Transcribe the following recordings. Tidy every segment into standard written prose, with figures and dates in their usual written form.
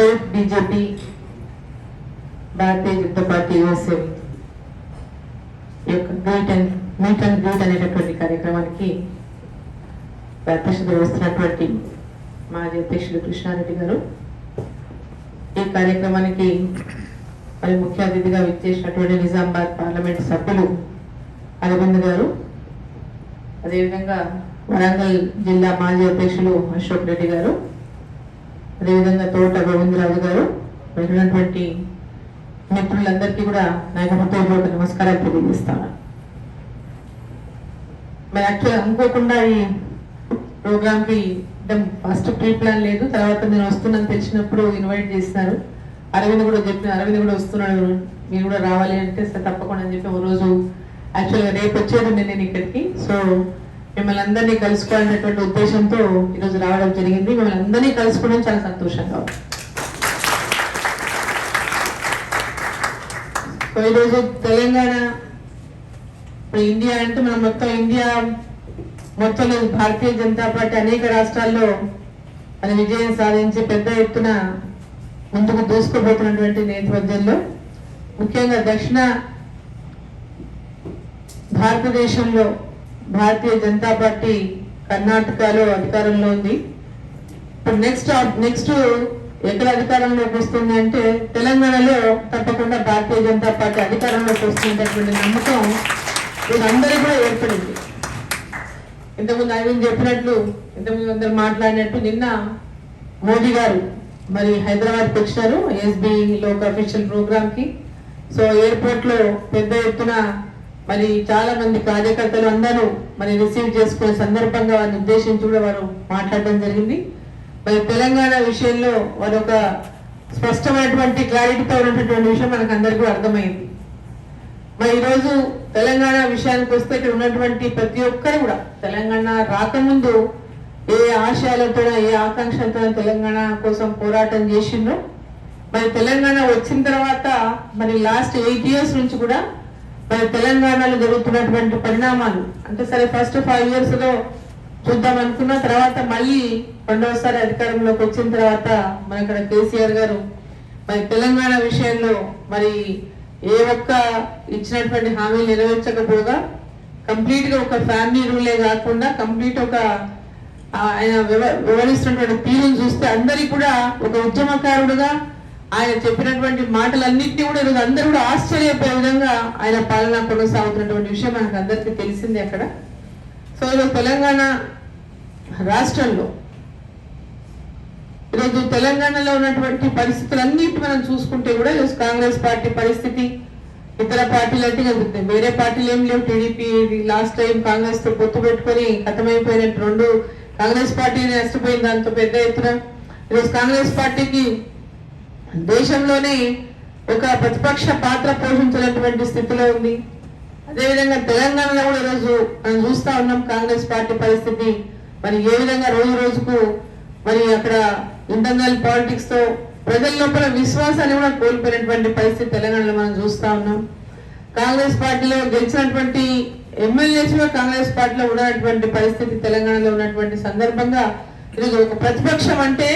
Both BJP Bharatiya Janata party USA యొక్క meet and greet అనేటటువంటి కార్యక్రమానికి అధ్యక్షత వహిస్తున్నటువంటి మాజీ అధ్యక్షుడు కృష్ణారెడ్డి గారు, ఈ కార్యక్రమానికి మరి ముఖ్య అతిథిగా విచ్చేసినటువంటి నిజామాబాద్ పార్లమెంట్ సభ్యులు అరవింద్ గారు, అదేవిధంగా వరంగల్ జిల్లా మాజీ అధ్యక్షులు అశోక్ రెడ్డి గారు, అదేవిధంగా తోట గోవిందరాజు గారు, వెళ్ళినటువంటి మిత్రులందరికీ కూడా నా హృదయపూర్వక నమస్కారాలు తెలియజేస్తాను. మరి యాక్చువల్ అనుకోకుండా ఈ ప్రోగ్రామ్కి ఫస్ట్ ప్రీ ప్లాన్ లేదు, తర్వాత నేను వస్తున్నాను తెలిసినప్పుడు ఇన్వైట్ చేసినారు. అరవింద్ కూడా వస్తున్నాడు, మీరు కూడా రావాలి అంటే సరే తప్పకుండా అని చెప్పి ఓ రోజు యాక్చువల్గా రేపు వచ్చేది నేను ఇక్కడికి. సో మిమ్మల్ని అందరినీ కలుసుకోవాలనేటువంటి ఉద్దేశంతో ఈరోజు రావడం జరిగింది. మిమ్మల్ని అందరినీ కలుసుకోవడం చాలా సంతోషంగా ఉంది. సో ఈరోజు తెలంగాణ, ఇప్పుడు ఇండియా అంటే మనం మొత్తం ఇండియా మొత్తంలో భారతీయ జనతా పార్టీ అనేక రాష్ట్రాల్లో అది విజయం సాధించి పెద్ద ఎత్తున ముందుకు దూసుకుపోతున్నటువంటి నేపథ్యంలో ముఖ్యంగా దక్షిణ భారతదేశంలో భారతీయ జనతా పార్టీ కర్ణాటకలో అధికారంలో ఉంది. ఇప్పుడు నెక్స్ట్ ఎక్కడ అధికారంలోకి వస్తుంది అంటే తెలంగాణలో తప్పకుండా భారతీయ జనతా పార్టీ అధికారంలోకి వస్తున్నటువంటి నమ్మకం వీళ్ళందరూ కూడా ఏర్పడింది. ఇంతకుముందు అరవింద్ చెప్పినట్లు, ఇంతకుముందు అందరు మాట్లాడినట్టు, నిన్న మోదీ గారు మరి హైదరాబాద్కి వచ్చినారు ఎస్బీలో ఒక అఫీషియల్ ప్రోగ్రామ్ కి. సో ఎయిర్పోర్ట్ లో పెద్ద ఎత్తున మరి చాలా మంది కార్యకర్తలు అందరూ మరి రిసీవ్ చేసుకునే సందర్భంగా వారిని ఉద్దేశించి కూడా వారు మాట్లాడడం జరిగింది. మరి తెలంగాణ విషయంలో వారు ఒక స్పష్టమైనటువంటి క్లారిటీతో ఉన్నటువంటి విషయం మనకు అందరికీ అర్థమైంది. మరి ఈరోజు తెలంగాణ విషయానికి వస్తే ఇక్కడ ఉన్నటువంటి ప్రతి ఒక్కరు కూడా తెలంగాణ రాకముందు ఏ ఆశయాలతో ఏ ఆకాంక్షలతో తెలంగాణ కోసం పోరాటం చేసిండ్రో, మరి తెలంగాణ వచ్చిన తర్వాత మరి లాస్ట్ 8 years నుంచి కూడా మరి తెలంగాణలో జరుగుతున్నటువంటి పరిణామాలు అంటే సరే ఫస్ట్ 5 years లో చూద్దాం అనుకున్న తర్వాత మళ్ళీ రెండవసారి అధికారంలోకి వచ్చిన తర్వాత మన ఇక్కడ కేసీఆర్ గారు మరి తెలంగాణ విషయంలో మరి ఏ ఒక్క ఇచ్చినటువంటి హామీలు నెరవేర్చకపోగా కంప్లీట్ గా ఒక ఫ్యామిలీ రూలే కాకుండా కంప్లీట్ ఒక ఆయన వివరిస్తున్నటువంటి తీరును చూస్తే అందరికీ కూడా ఒక ఉద్యమకారుడుగా ఆయన చెప్పినటువంటి మాటలన్నింటినీ కూడా ఈరోజు అందరూ కూడా ఆశ్చర్యపోయే విధంగా ఆయన పాలన కొనసాగుతున్నటువంటి విషయం మనకు అందరికీ తెలిసింది అక్కడ. సో ఈరోజు తెలంగాణ రాష్ట్రంలో ఈరోజు తెలంగాణలో ఉన్నటువంటి పరిస్థితులన్నిటి మనం చూసుకుంటే కూడా ఈరోజు కాంగ్రెస్ పార్టీ పరిస్థితి, ఇతర పార్టీలు అంటే వేరే పార్టీలు ఏం లేవు. టీడీపీ లాస్ట్ టైం కాంగ్రెస్ తో పొత్తు పెట్టుకొని ఖతమైపోయినట్టు 2 కాంగ్రెస్ పార్టీని నష్టపోయింది. దాంతో పెద్ద ఎత్తున ఈరోజు కాంగ్రెస్ పార్టీకి దేశంలోనే ఒక ప్రతిపక్ష పాత్ర పోషించినటువంటి స్థితిలో ఉంది. అదేవిధంగా తెలంగాణలో కూడా ఈరోజు మనం చూస్తా ఉన్నాం కాంగ్రెస్ పార్టీ పరిస్థితి మరి ఏ విధంగా రోజు రోజుకు మరి అక్కడ ఇంటర్నల్ పాలిటిక్స్ తో ప్రజల లోపల విశ్వాసాన్ని కూడా కోల్పోయినటువంటి పరిస్థితి తెలంగాణలో మనం చూస్తా ఉన్నాం. కాంగ్రెస్ పార్టీలో గెలిచినటువంటి ఎమ్మెల్యేస్ కూడా కాంగ్రెస్ పార్టీలో ఉన్నటువంటి పరిస్థితి తెలంగాణలో ఉన్నటువంటి సందర్భంగా ఈరోజు ఒక ప్రతిపక్షం అంటే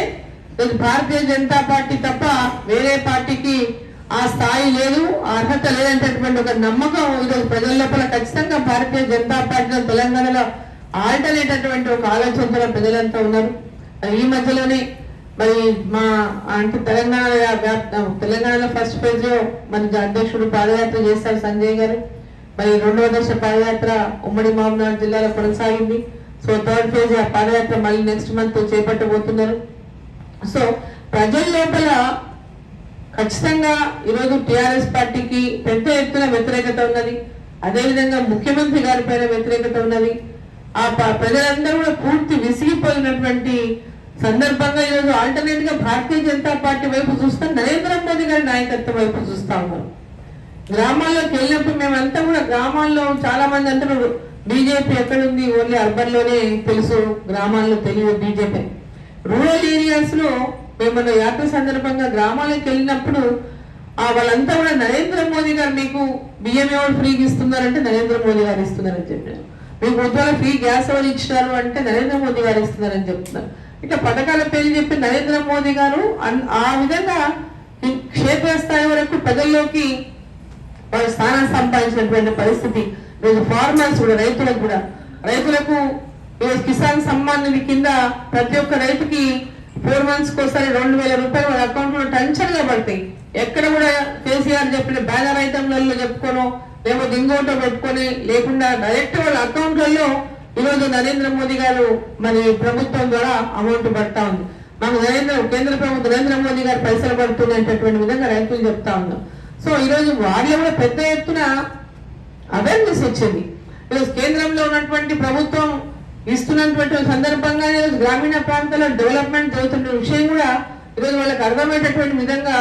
భారతీయ జనతా పార్టీ తప్ప వేరే పార్టీకి ఆ స్థాయి లేదు, ఆ అర్హత లేదంటటువంటి ఒక నమ్మకం ఈరోజు ప్రజల లోపల ఖచ్చితంగా భారతీయ జనతా పార్టీలో తెలంగాణలో ఆల్టర్నేట్ అటువంటి ఒక ఆలోచనతో ప్రజలంతా ఉన్నారు. ఈ మధ్యలోనే మరి మా అంటే తెలంగాణలో ఫస్ట్ ఫేజ్ లో మన అధ్యక్షుడు పాదయాత్ర చేశారు సంజయ్ గారు. మరి 2వ దశ పాదయాత్ర ఉమ్మడి మహబూబ్నగర్ జిల్లాలో కొనసాగింది. సో 3rd phase ఆ పాదయాత్ర మళ్ళీ నెక్స్ట్ మంత్ చేపట్టబోతున్నారు. సో ప్రజల లోపల ఖచ్చితంగా ఈరోజు టిఆర్ఎస్ పార్టీకి పెద్ద ఎత్తున వ్యతిరేకత ఉన్నది. అదేవిధంగా ముఖ్యమంత్రి గారి పైన వ్యతిరేకత ఉన్నది. ఆ ప్రజలందరూ కూడా పూర్తి విసిగిపోయినటువంటి సందర్భంగా ఈరోజు ఆల్టర్నేట్ గా భారతీయ జనతా పార్టీ వైపు చూస్తాం, నరేంద్ర మోదీ గారి నాయకత్వం వైపు చూస్తా ఉన్నాం. గ్రామాల్లోకి వెళ్ళినప్పుడు మేమంతా కూడా గ్రామాల్లో చాలా మంది అంటారు బీజేపీ ఎక్కడుంది, ఓన్లీ అర్బన్ లోనే తెలుసు, గ్రామాల్లో తెలియదు బీజేపీ. రూరల్ ఏరియాస్ లో మేము యాత్ర సందర్భంగా గ్రామాలకు వెళ్ళినప్పుడు వాళ్ళంతా కూడా నరేంద్ర మోదీ గారు మీకు బియ్యం ఎవరు ఫ్రీగా ఇస్తున్నారంటే నరేంద్ర మోదీ గారు ఇస్తున్నారని చెప్పారు. మీకు ఉద్యోగ ఫ్రీ గ్యాస్ ఎవరు ఇచ్చినారు అంటే నరేంద్ర మోదీ గారు ఇస్తున్నారని చెప్తున్నారు. ఇట్లా పథకాల పేరు చెప్పి నరేంద్ర మోదీ గారు ఆ విధంగా క్షేత్రస్థాయి వరకు ప్రజల్లోకి వారి స్థానం సంపాదించినటువంటి పరిస్థితి. ఈరోజు ఫార్మర్స్ కూడా, రైతులకు ఈరోజు కిసాన్ సమ్మాన్ నిధి కింద ప్రతి ఒక్క రైతుకి 4 months ఒకసారి 2,000 రూపాయలు వాళ్ళ అకౌంట్ లో టెన్షన్గా పడతాయి. ఎక్కడ కూడా కేసీఆర్ చెప్పిన బ్యానర్ ఐటమ్లలో చెప్పుకోను, లేకపోతే ఇంకోటో పెట్టుకొని లేకుండా డైరెక్ట్ వాళ్ళ అకౌంట్లలో ఈరోజు నరేంద్ర మోదీ గారు మరి ప్రభుత్వం ద్వారా అమౌంట్ పడతా ఉంది. మాకు కేంద్ర ప్రభుత్వం నరేంద్ర మోదీ గారు పైసలు పడుతున్నటువంటి విధంగా రైతులు చెప్తా ఉన్నాం. సో ఈరోజు వారిలో కూడా పెద్ద ఎత్తున అవేర్నెస్ వచ్చింది. ఈరోజు కేంద్రంలో ఉన్నటువంటి ప్రభుత్వం ఇస్తున్నటువంటి సందర్భంగా ఈరోజు గ్రామీణ ప్రాంతాల్లో డెవలప్మెంట్ జరుగుతున్న విషయం కూడా ఈరోజు వాళ్ళకి అర్థమయ్యేటటువంటి విధంగా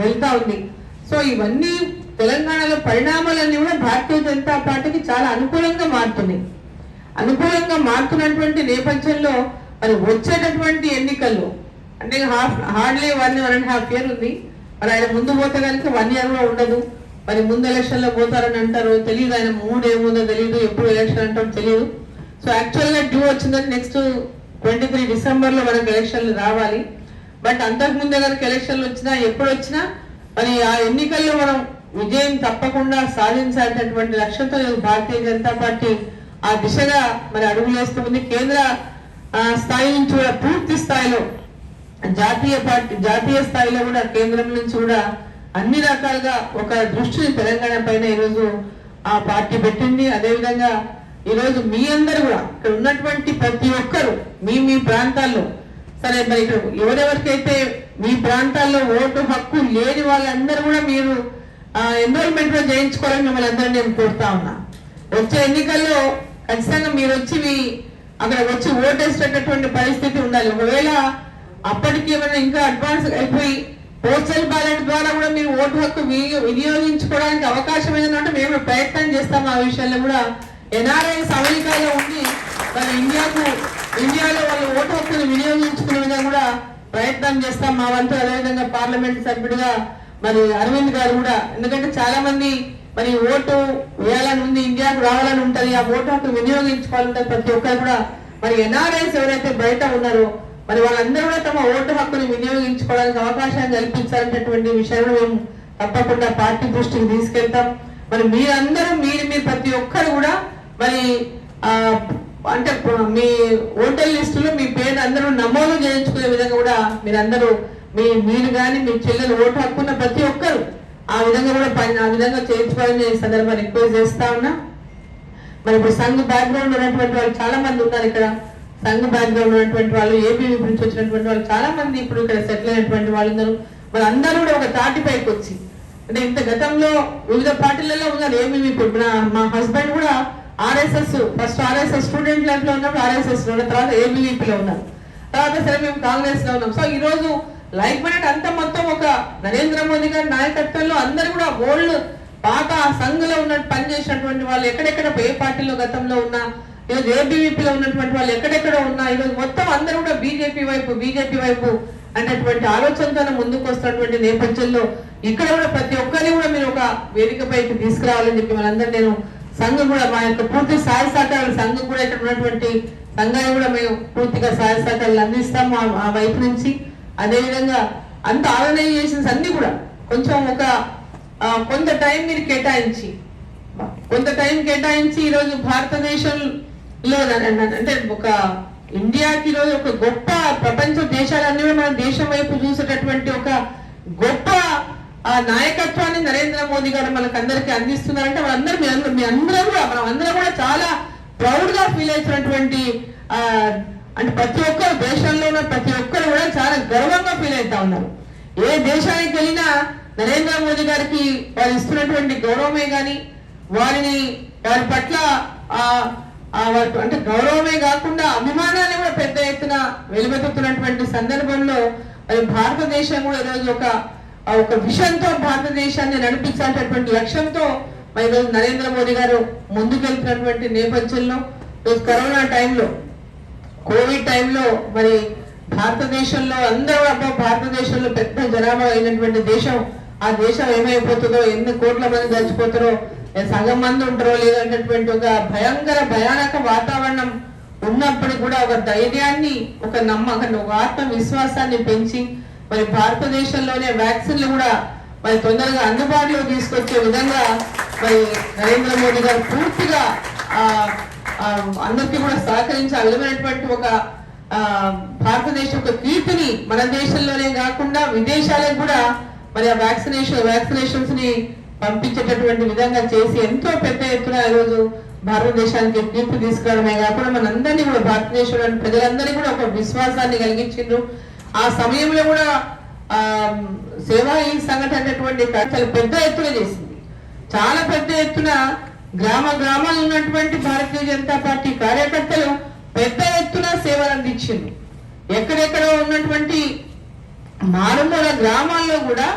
వెళ్తా ఉంది. సో ఇవన్నీ తెలంగాణలో పరిణామాలన్నీ కూడా భారతీయ జనతా పార్టీకి చాలా అనుకూలంగా మారుతున్నటువంటి నేపథ్యంలో మరి వచ్చేటటువంటి ఎన్నికల్లో అంటే హార్డ్లీ 1.5 year ఉంది. మరి ఆయన ముందు పోతే కనుక 1 year కూడా ఉండదు. మరి ముందు ఎలక్షన్ లో పోతారని అంటారు, తెలియదు. ఆయన మూడ్ ఏముందో తెలియదు, ఎప్పుడు ఎలక్షన్ అంటారో తెలియదు. సో యాక్చువల్ గా డ్యూ వచ్చిందని నెక్స్ట్ 23 December లో మనకు ఎలక్షన్లు రావాలి. బట్ అంతకు ముందే కనుక ఎలక్షన్లు వచ్చినా ఎప్పుడు వచ్చినా మరి ఆ ఎన్నికల్లో మనం విజయం తప్పకుండా సాధించాల్సినటువంటి లక్ష్యంతో భారతీయ జనతా పార్టీ ఆ దిశగా మరి అడుగులేస్తుంది. కేంద్ర స్థాయి నుంచి కూడా పూర్తి స్థాయిలో జాతీయ స్థాయిలో కూడా కేంద్రం నుంచి కూడా అన్ని రకాలుగా ఒక దృష్టిని తెలంగాణ పైన ఈరోజు ఆ పార్టీ పెట్టింది. అదేవిధంగా ఈరోజు మీ అందరూ కూడా ఇక్కడ ఉన్నటువంటి ప్రతి ఒక్కరు మీ ప్రాంతాల్లో సరే మరి ఇక్కడ ఎవరెవరికైతే మీ ప్రాంతాల్లో ఓటు హక్కు లేని వాళ్ళందరూ కూడా మీరు ఎన్రోల్మెంట్ లో చేయించుకోవాలని మిమ్మల్ని అందరూ నేను కోరుతా ఉన్నా. వచ్చే ఎన్నికల్లో ఖచ్చితంగా మీరు వచ్చి అక్కడ వచ్చి ఓటేసేటటువంటి పరిస్థితి ఉండాలి. ఒకవేళ అప్పటికి ఏమైనా ఇంకా అడ్వాన్స్ అయిపోయి పోస్టల్ బ్యాలెట్ ద్వారా కూడా మీరు ఓటు హక్కు వినియోగించుకోవడానికి అవకాశం ఏదంటే మేము ప్రయత్నం చేస్తాం. ఆ విషయాల్లో కూడా ఎన్ఆర్ఐస్ అమెరికాలో ఉండి మరి ఇండియాలో వాళ్ళు ఓటు హక్కును వినియోగించుకునే విధంగా కూడా ప్రయత్నం చేస్తాం మా వంతు. అదేవిధంగా పార్లమెంట్ సభ్యుడిగా మరి అరవింద్ గారు కూడా, ఎందుకంటే చాలా మంది మరి ఓటు వేయాలని ఉంది, ఇండియాకు రావాలని ఉంటది, ఆ ఓటు హక్కు వినియోగించుకోవాలంటే ప్రతి ఒక్కరు కూడా మరి ఎన్ఆర్ఐస్ ఎవరైతే బయట ఉన్నారో మరి వాళ్ళందరూ కూడా తమ ఓటు హక్కుని వినియోగించుకోవడానికి అవకాశాన్ని కల్పించాలనేటువంటి విషయాన్ని మేము తప్పకుండా పార్టీ దృష్టికి తీసుకెళ్తాం. మరి మీరందరూ మీరు ప్రతి ఒక్కరు కూడా మరి అంటే మీ ఓటర్ లిస్టులో మీ పేరు అందరూ నమోదు చేయించుకునే విధంగా కూడా మీరందరూ మీరు కానీ మీ చెల్లెలు ఓటు హక్కున్న ప్రతి ఒక్కరు ఆ విధంగా కూడా ఆ విధంగా చేయించుకోవాలని సందర్భంగా రిక్వెస్ట్ చేస్తా ఉన్నా. మరి ఇప్పుడు సంఘ్ బ్యాక్గ్రౌండ్ ఉన్నటువంటి వాళ్ళు చాలా మంది ఉన్నారు ఇక్కడ. సంఘ్ బ్యాక్గ్రౌండ్ ఉన్నటువంటి వాళ్ళు, ఏపీ నుంచి వచ్చినటువంటి వాళ్ళు చాలా మంది ఇప్పుడు ఇక్కడ సెటిల్ అయినటువంటి వాళ్ళు ఉన్నారు. మరి అందరూ కూడా ఒక తాటిపైకి వచ్చి అంటే ఇంత గతంలో వివిధ పార్టీలలో ఉన్నారు. ఏబీవీ ఇప్పుడు మా హస్బెండ్ కూడా RSS, first RSS student life లో ఉన్నప్పుడు ఆర్ఎస్ఎస్ లో ఉన్న తర్వాత ఏబీవీపీలో ఉన్నారు, తర్వాత సరే మేము కాంగ్రెస్ లో ఉన్నాం. సో ఈ రోజు లైక్ మైండెడ్ అంతా మొత్తం ఒక నరేంద్ర మోదీ గారి నాయకత్వంలో అందరూ కూడా ఓల్డ్ పాత సంఘంలో ఉన్న పనిచేసినటువంటి వాళ్ళు ఎక్కడెక్కడ ఏ పార్టీలో గతంలో ఉన్నా, ఈరోజు ఏబీవీపీలో ఉన్నటువంటి వాళ్ళు ఎక్కడెక్కడ ఉన్నా ఈరోజు మొత్తం అందరూ కూడా బీజేపీ వైపు అనేటువంటి ఆలోచనతో ముందుకు వస్తున్నటువంటి నేపథ్యంలో ఇక్కడ కూడా ప్రతి ఒక్కరిని కూడా మీరు ఒక వేదికపైకి తీసుకురావాలని చెప్పి మనందరూ నేను సంఘం కూడా మా యొక్క పూర్తి సహాయ సహకారాలు సంఘం కూడా ఇక్కడ ఉన్నటువంటి సంఘాన్ని కూడా మేము పూర్తిగా సహాయ సహకారాలు అందిస్తాము ఆ వైపు నుంచి. అదేవిధంగా అంత ఆర్గనైజేషన్స్ అన్ని కూడా కొంచెం ఒక కొంత టైం మీరు కేటాయించి ఈరోజు భారతదేశంలో అంటే ఒక ఇండియాకి ఈరోజు ఒక గొప్ప ప్రపంచ దేశాలన్నీ మన దేశం వైపు చూసేటటువంటి ఒక గొప్ప నాయకత్వాన్ని నరేంద్ర మోదీ గారు మనకు అందరికీ అందిస్తున్నారంటే మీ అందరూ కూడా చాలా ప్రౌడ్ గా ఫీల్ అవుతున్నటువంటి అంటే ప్రతి ఒక్కరు దేశంలో ఉన్న ప్రతి ఒక్కరు కూడా చాలా గర్వంగా ఫీల్ అవుతా ఉన్నారు. ఏ దేశానికి వెళ్ళినా నరేంద్ర మోదీ గారికి వారు ఇస్తున్నటువంటి గౌరవమే కానీ వారి పట్ల అంటే గౌరవమే కాకుండా అభిమానాన్ని కూడా పెద్ద ఎత్తున వెలువెత్తుతున్నటువంటి సందర్భంలో మరి భారతదేశం కూడా ఈరోజు ఒక విషయంతో భారతదేశాన్ని నడిపించాల్సినటువంటి లక్ష్యంతో మరి ఈరోజు నరేంద్ర మోదీ గారు ముందుకెళ్తున్నటువంటి నేపథ్యంలో ఈరోజు కరోనా టైంలో, కోవిడ్ టైంలో మరి భారతదేశంలో అందరూ భారతదేశంలో పెద్ద జనాభా అయినటువంటి దేశం, ఆ దేశం ఏమైపోతుందో, ఎన్ని కోట్ల మంది చచ్చిపోతారో సగం మంది ఉంటారో లేదన్నటువంటి ఒక భయానక వాతావరణం ఉన్నప్పుడు కూడా ఒక ధైర్యాన్ని, ఒక నమ్మకాన్ని, ఒక ఆత్మవిశ్వాసాన్ని పెంచి మరి భారతదేశంలోనే వ్యాక్సిన్లు కూడా మరి తొందరగా అందుబాటులో తీసుకొచ్చే విధంగా మరి నరేంద్ర మోదీ గారు పూర్తిగా అందరికీ కూడా సహకరించి ఆ విధమైనటువంటి ఒక భారతదేశం ఒక కీర్తిని మన దేశంలోనే కాకుండా విదేశాలకు కూడా మరి ఆ వ్యాక్సినేషన్స్ ని పంపించేటటువంటి విధంగా చేసి ఎంతో పెద్ద ఎత్తున ఈరోజు భారతదేశానికి కీర్తి తీసుకురావడమే కాకుండా మనందరినీ కూడా భారతదేశంలోని ప్రజలందరినీ కూడా ఒక విశ్వాసాన్ని కలిగించిండ్రు. ఆ సమయంలో కూడా సేవా ఈ సంఘటన అనేటువంటి చాలా పెద్ద ఎత్తున చేసింది. చాలా పెద్ద ఎత్తున గ్రామాలు ఉన్నటువంటి భారతీయ జనతా పార్టీ కార్యకర్తలు పెద్ద ఎత్తున సేవలు అందించింది. ఎక్కడెక్కడ ఉన్నటువంటి మారుమూల గ్రామాల్లో కూడా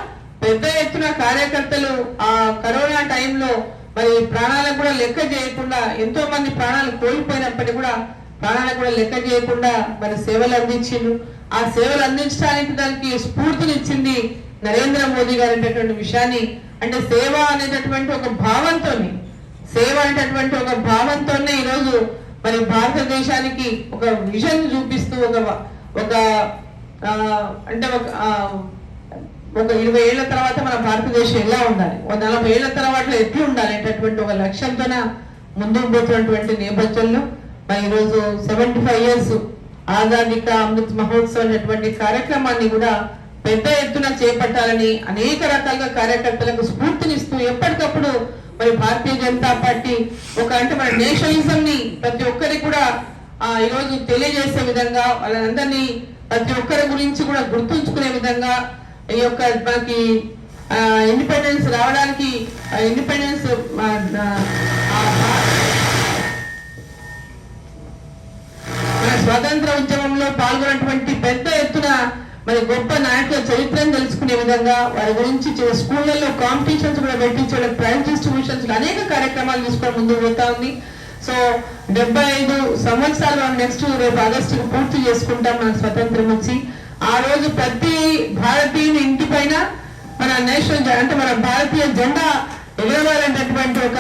పెద్ద ఎత్తున కార్యకర్తలు ఆ కరోనా టైంలో మరి ప్రాణాలకు కూడా లెక్క చేయకుండా, ఎంతో మంది ప్రాణాలు కోల్పోయినప్పటికీ కూడా ప్రాణాలకు కూడా లెక్క చేయకుండా మరి సేవలు అందించిండ్రు. ఆ సేవలు అందించడానికి దానికి స్ఫూర్తినిచ్చింది నరేంద్ర మోదీ గారు అనేటటువంటి విషయాన్ని, అంటే సేవ అనేటటువంటి ఒక భావంతోనే ఈరోజు మరి భారతదేశానికి ఒక విజన్ చూపిస్తూ ఒక 20 ఏళ్ల తర్వాత మన భారతదేశం ఎలా ఉండాలి, 40 ఏళ్ల తర్వాత ఎట్లా ఉండాలి అనేటటువంటి ఒక లక్ష్యంతో ముందుకు పోతున్నటువంటి నేపథ్యంలో మరి ఈరోజు 75 years ఆజాదీ కా అమృత్ మహోత్సవ్ అనేటువంటి కార్యక్రమాన్ని కూడా పెద్ద ఎత్తున చేపట్టాలని అనేక రకాలుగా కార్యకర్తలకు స్ఫూర్తినిస్తూ ఎప్పటికప్పుడు మరి భారతీయ జనతా పార్టీ అంటే మన నేషనలిజం ని ప్రతి ఒక్కరికి కూడా ఈరోజు తెలియజేసే విధంగా, వాళ్ళందరినీ ప్రతి ఒక్కరి గురించి కూడా గుర్తుంచుకునే విధంగా ఈ యొక్క మనకి ఇండిపెండెన్స్ రావడానికి స్వాతంత్ర ఉద్యమంలో పాల్గొన్నటువంటి పెద్ద ఎత్తున మరి గొప్ప నాయకుల చరిత్రను తెలుసుకునే విధంగా వారి గురించి స్కూళ్ళల్లో కాంపిటీషన్స్ కూడా పెట్టించే ప్రైజ్ డిస్ట్రిబ్యూషన్స్ అనేక కార్యక్రమాలు తీసుకొని ముందుకు పోతా ఉంది. సో 75 సంవత్సరాలు నెక్స్ట్ రేపు ఆగస్టుకు పూర్తి చేసుకుంటాం మన స్వతంత్రం వచ్చి. ఆ రోజు ప్రతి భారతీయుని ఇంటి పైన మన నేషనల్ అంటే మన భారతీయ జెండా ఎగరవాలనేటటువంటి ఒక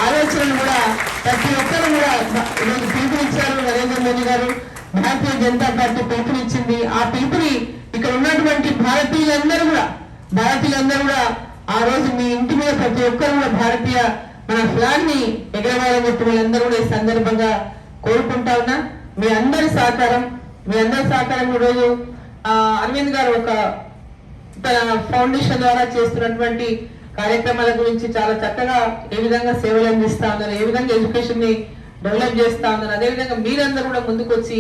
ఆలోచనను కూడా ప్రతి ఒక్కరు కూడా ఈరోజు పిలుపునిచ్చారు నరేంద్ర మోదీ గారు. భారతీయ జనతా పార్టీ పిలుపునిచ్చింది. ఆ పిలుపుని ఇక్కడ ఉన్నటువంటి భారతీయులందరూ కూడా ఆ రోజు మీ ఇంటి మీద ప్రతి ఒక్కరు కూడా భారతీయ మన ఫ్లాగ్ ని ఎగరవాలని చెప్పి వాళ్ళందరూ కూడా ఈ సందర్భంగా కోరుకుంటా ఉన్నా. మీ అందరి సహకారం ఈరోజు అరవింద్ గారు ఒక తన ఫౌండేషన్ ద్వారా చేస్తున్నటువంటి కార్యక్రమాల గురించి చాలా చక్కగా ఏ విధంగా సేవలు అందిస్తా ఉన్నారు, ఏ విధంగా ఎడ్యుకేషన్ ని డెవలప్ చేస్తా ఉన్నారు. అదేవిధంగా మీరందరూ కూడా ముందుకొచ్చి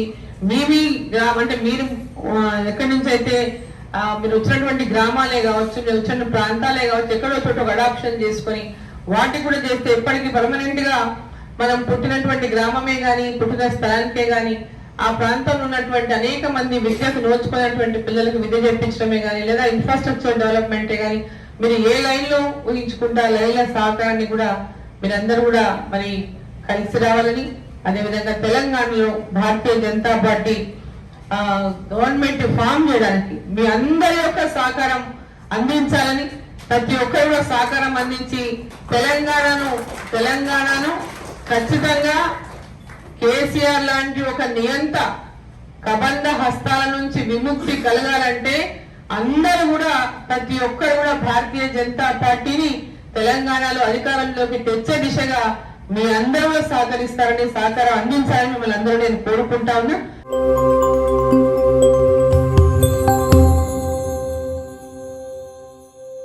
అంటే మీరు ఎక్కడి నుంచి అయితే మీరు వచ్చినటువంటి గ్రామాలే కావచ్చు, మీరు వచ్చిన ప్రాంతాలే కావచ్చు, ఎక్కడో చోట ఒక అడాప్షన్ చేసుకొని వాటికి కూడా చేస్తే ఎప్పటికీ పర్మనెంట్ గా మనం పుట్టినటువంటి గ్రామమే గాని, పుట్టిన స్థలానికే గాని ఆ ప్రాంతంలో ఉన్నటువంటి అనేక మంది విద్యకు నోచుకున్నటువంటి పిల్లలకు విద్య చెప్పించడమే కానీ, లేదా ఇన్ఫ్రాస్ట్రక్చర్ డెవలప్మెంటే కానీ, మీరు ఏ లైన్ లో ఊహించుకుంటా లైన్ల సహకారాన్ని కూడా మీరందరూ కూడా మరి కలిసి రావాలని, అదేవిధంగా తెలంగాణలో Bharatiya Janata party government form చేయడానికి మీ అందరి యొక్క సహకారం అందించాలని, ప్రతి ఒక్కరు కూడా సహకారం అందించి తెలంగాణను ఖచ్చితంగా కేసీఆర్ లాంటి ఒక నియంత కబంధ హస్తాల నుంచి విముక్తి కలగాలంటే అందరూ కూడా ప్రతి ఒక్కరు కూడా భారతీయ జనతా పార్టీని తెలంగాణలో అధికారంలోకి తెచ్చే దిశగా మీ అందరూ సహకరిస్తారని, సహకారం అందించాలని మిమ్మల్ని అందరూ నేను కోరుకుంటా ఉన్నా.